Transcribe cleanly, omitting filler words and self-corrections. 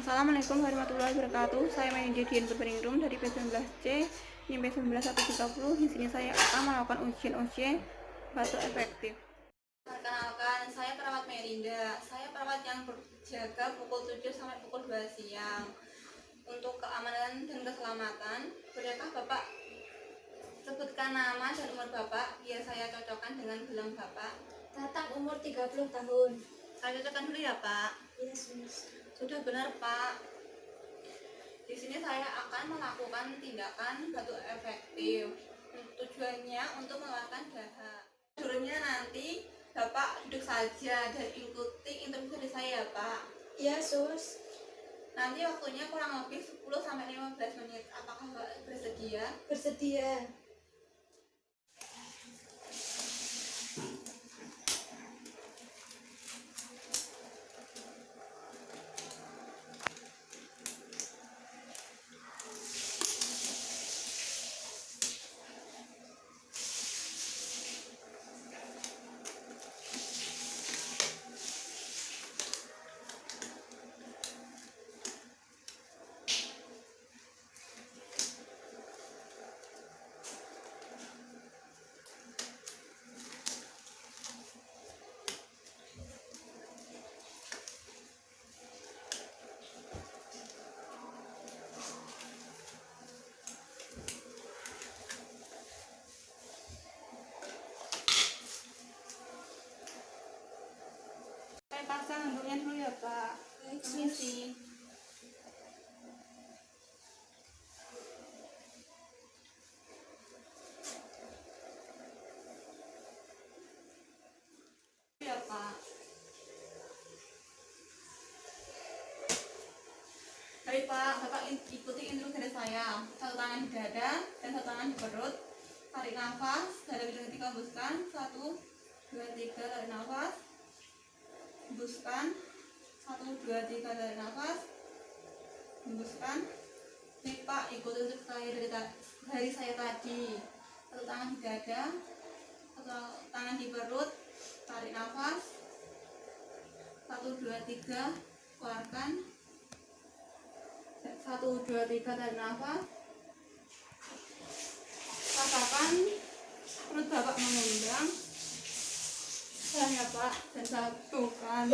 Assalamualaikum warahmatullahi wabarakatuh. Saya manajer Dian Berbaring Room dari P19C NIM P19130. Di sini saya akan melakukan ujian batu efektif. Perkenalkan, saya perawat Merinda. Saya perawat yang berjaga pukul 7 sampai pukul 2 siang. Untuk keamanan dan keselamatan, bolehkah Bapak sebutkan nama dan umur Bapak biar saya cocokkan dengan gelang Bapak? Tatang, umur 30 tahun. Saya cocokkan dulu ya Pak. Yes. Sudah benar Pak. Di sini saya akan melakukan tindakan batu efektif. Tujuannya untuk mengeluarkan dahak. Prosedurnya nanti Bapak duduk saja dan ikuti instruksi dari saya ya Pak. Iya sus. Nanti waktunya kurang lebih 10-15 menit. Apakah Bapak bersedia? Bersedia. Saya pasang handuknya dulu ya Pak. Baik, Permisi. Ya Pak. Baik Pak, Bapak ikuti instruksi dari saya. Satu tangan di dada dan satu tangan di perut. Tarik nafas, dada bidang ketika hembuskan. 1, 2, 3, tarik nafas. Hembuskan. 1, 2, 3, tarik nafas. Hembuskan. Baik Pak, ikuti instruksi saya dari saya tadi. Satu tangan di dada, satu tangan di perut. Tarik nafas. 1, 2, 3, keluarkan. 1, 2, 3, tarik nafas. Rasakan perut Bapak mengembang. Ya Pak, dan satukan.